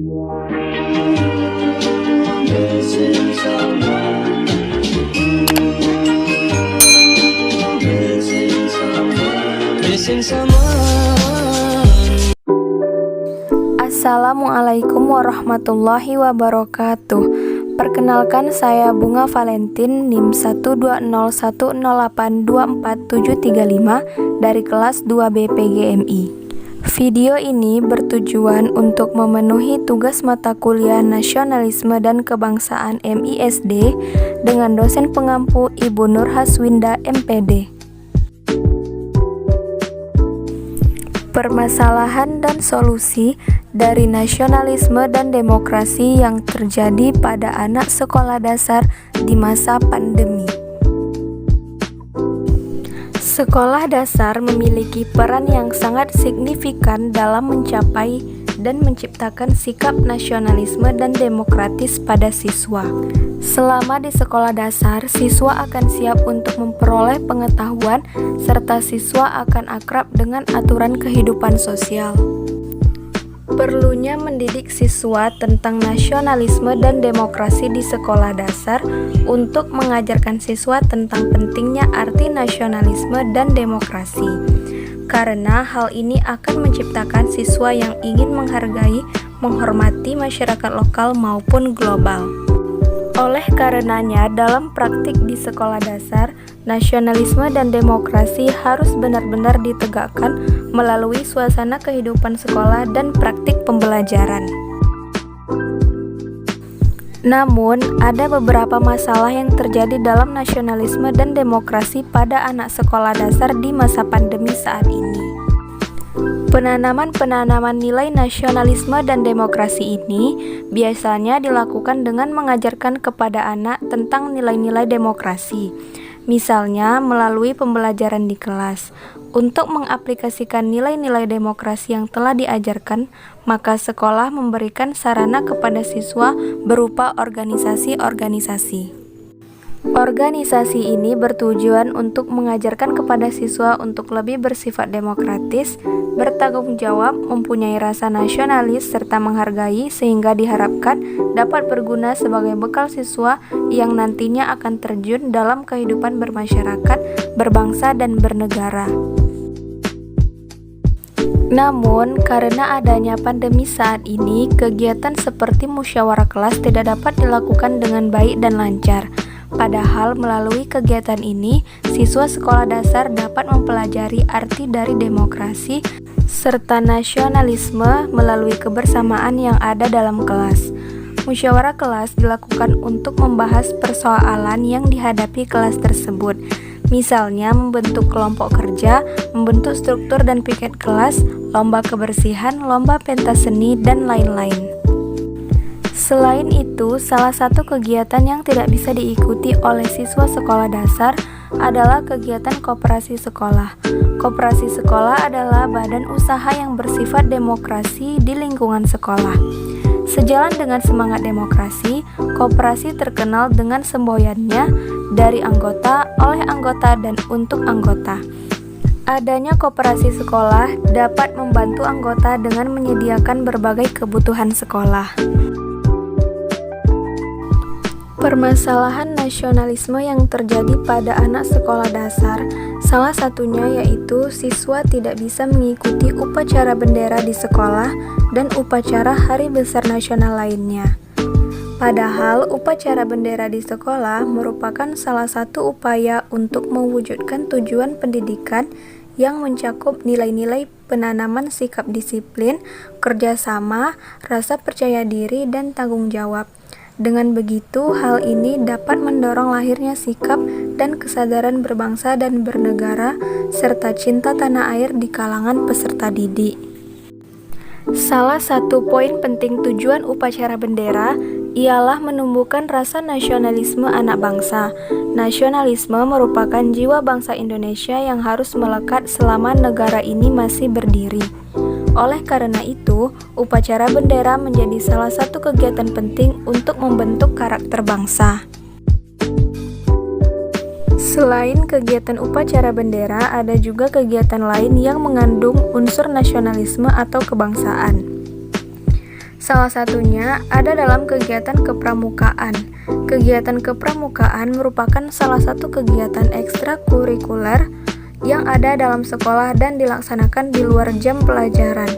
Missing someone. Missing someone. Missing someone. Assalamualaikum warahmatullahi wabarakatuh. Perkenalkan, saya Bunga Valentin, NIM 12010824735 dari kelas 2B PGMI. Video ini bertujuan untuk memenuhi tugas mata kuliah Nasionalisme dan Kebangsaan MISD dengan dosen pengampu Ibu Nur Haswinda MPD. Permasalahan dan solusi dari nasionalisme dan demokrasi yang terjadi pada anak sekolah dasar di masa pandemi. Sekolah dasar memiliki peran yang sangat signifikan dalam mencapai dan menciptakan sikap nasionalisme dan demokratis pada siswa. Selama di sekolah dasar, siswa akan siap untuk memperoleh pengetahuan serta siswa akan akrab dengan aturan kehidupan sosial. Perlunya mendidik siswa tentang nasionalisme dan demokrasi di sekolah dasar untuk mengajarkan siswa tentang pentingnya arti nasionalisme dan demokrasi. Karena hal ini akan menciptakan siswa yang ingin menghargai, menghormati masyarakat lokal maupun global. Oleh karenanya, dalam praktik di sekolah dasar, nasionalisme dan demokrasi harus benar-benar ditegakkan melalui suasana kehidupan sekolah dan praktik pembelajaran. Namun, ada beberapa masalah yang terjadi dalam nasionalisme dan demokrasi pada anak sekolah dasar di masa pandemi saat ini. Penanaman nilai nasionalisme dan demokrasi ini biasanya dilakukan dengan mengajarkan kepada anak tentang nilai-nilai demokrasi, misalnya melalui pembelajaran di kelas. Untuk mengaplikasikan nilai-nilai demokrasi yang telah diajarkan, maka sekolah memberikan sarana kepada siswa berupa organisasi-organisasi. Organisasi ini bertujuan untuk mengajarkan kepada siswa untuk lebih bersifat demokratis, bertanggung jawab, mempunyai rasa nasionalis, serta menghargai, sehingga diharapkan dapat berguna sebagai bekal siswa yang nantinya akan terjun dalam kehidupan bermasyarakat, berbangsa, dan bernegara. Namun, karena adanya pandemi saat ini, kegiatan seperti musyawarah kelas tidak dapat dilakukan dengan baik dan lancar. Padahal melalui kegiatan ini, siswa sekolah dasar dapat mempelajari arti dari demokrasi serta nasionalisme melalui kebersamaan yang ada dalam kelas. Musyawarah kelas dilakukan untuk membahas persoalan yang dihadapi kelas tersebut. Misalnya membentuk kelompok kerja, membentuk struktur dan piket kelas, lomba kebersihan, lomba pentas seni, dan lain-lain. Selain itu, salah satu kegiatan yang tidak bisa diikuti oleh siswa sekolah dasar adalah kegiatan koperasi sekolah. Koperasi sekolah adalah badan usaha yang bersifat demokrasi di lingkungan sekolah. Sejalan dengan semangat demokrasi, koperasi terkenal dengan semboyannya dari anggota, oleh anggota, dan untuk anggota. Adanya koperasi sekolah dapat membantu anggota dengan menyediakan berbagai kebutuhan sekolah. Permasalahan nasionalisme yang terjadi pada anak sekolah dasar, salah satunya yaitu siswa tidak bisa mengikuti upacara bendera di sekolah dan upacara hari besar nasional lainnya. Padahal upacara bendera di sekolah merupakan salah satu upaya untuk mewujudkan tujuan pendidikan yang mencakup nilai-nilai penanaman sikap disiplin, kerjasama, rasa percaya diri, dan tanggung jawab. Dengan begitu, hal ini dapat mendorong lahirnya sikap dan kesadaran berbangsa dan bernegara, serta cinta tanah air di kalangan peserta didik. Salah satu poin penting tujuan upacara bendera ialah menumbuhkan rasa nasionalisme anak bangsa. Nasionalisme merupakan jiwa bangsa Indonesia yang harus melekat selama negara ini masih berdiri. Oleh karena itu, upacara bendera menjadi salah satu kegiatan penting untuk membentuk karakter bangsa. Selain kegiatan upacara bendera, ada juga kegiatan lain yang mengandung unsur nasionalisme atau kebangsaan. Salah satunya ada dalam kegiatan kepramukaan. Kegiatan kepramukaan merupakan salah satu kegiatan ekstrakurikuler yang ada dalam sekolah dan dilaksanakan di luar jam pelajaran.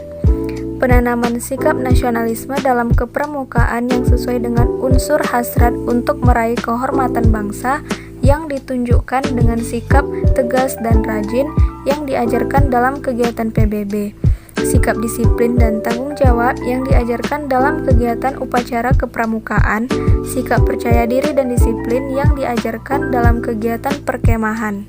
Penanaman sikap nasionalisme dalam kepramukaan yang sesuai dengan unsur hasrat untuk meraih kehormatan bangsa yang ditunjukkan dengan sikap tegas dan rajin yang diajarkan dalam kegiatan PBB. Sikap disiplin dan tanggung jawab yang diajarkan dalam kegiatan upacara kepramukaan, sikap percaya diri dan disiplin yang diajarkan dalam kegiatan perkemahan.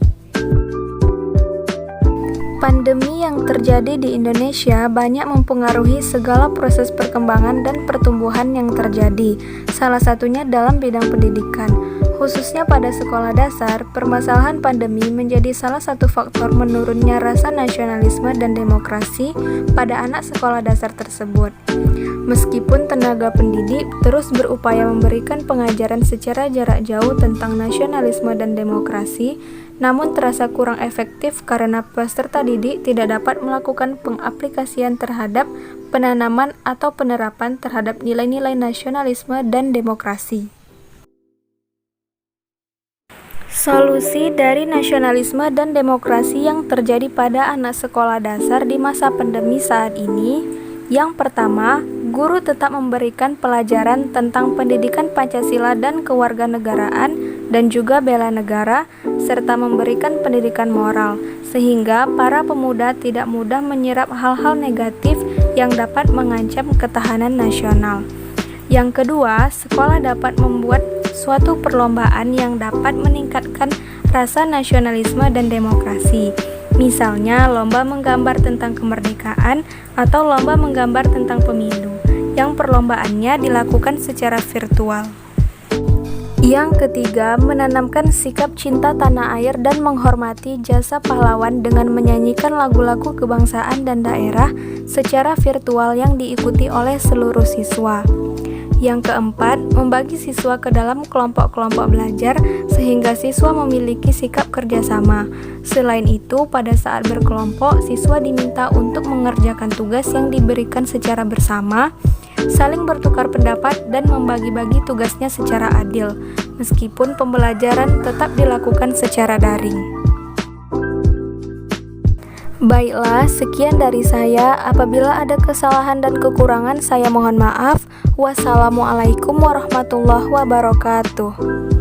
Pandemi yang terjadi di Indonesia banyak mempengaruhi segala proses perkembangan dan pertumbuhan yang terjadi, salah satunya dalam bidang pendidikan. Khususnya pada sekolah dasar, permasalahan pandemi menjadi salah satu faktor menurunnya rasa nasionalisme dan demokrasi pada anak sekolah dasar tersebut. Meskipun tenaga pendidik terus berupaya memberikan pengajaran secara jarak jauh tentang nasionalisme dan demokrasi, namun terasa kurang efektif karena peserta didik tidak dapat melakukan pengaplikasian terhadap penanaman atau penerapan terhadap nilai-nilai nasionalisme dan demokrasi. Solusi dari nasionalisme dan demokrasi yang terjadi pada anak sekolah dasar di masa pandemi saat ini, yang pertama, guru tetap memberikan pelajaran tentang pendidikan Pancasila dan kewarganegaraan dan juga bela negara, serta memberikan pendidikan moral, sehingga para pemuda tidak mudah menyerap hal-hal negatif yang dapat mengancam ketahanan nasional. Yang kedua, sekolah dapat membuat suatu perlombaan yang dapat meningkatkan rasa nasionalisme dan demokrasi. Misalnya, lomba menggambar tentang kemerdekaan atau lomba menggambar tentang pemilu, yang perlombaannya dilakukan secara virtual. Yang ketiga, menanamkan sikap cinta tanah air dan menghormati jasa pahlawan dengan menyanyikan lagu-lagu kebangsaan dan daerah secara virtual yang diikuti oleh seluruh siswa. Yang keempat, membagi siswa ke dalam kelompok-kelompok belajar sehingga siswa memiliki sikap kerjasama. Selain itu, pada saat berkelompok, siswa diminta untuk mengerjakan tugas yang diberikan secara bersama, saling bertukar pendapat dan membagi-bagi tugasnya secara adil, meskipun pembelajaran tetap dilakukan secara daring. Baiklah, sekian dari saya. Apabila ada kesalahan dan kekurangan, saya mohon maaf. Wassalamualaikum warahmatullahi wabarakatuh.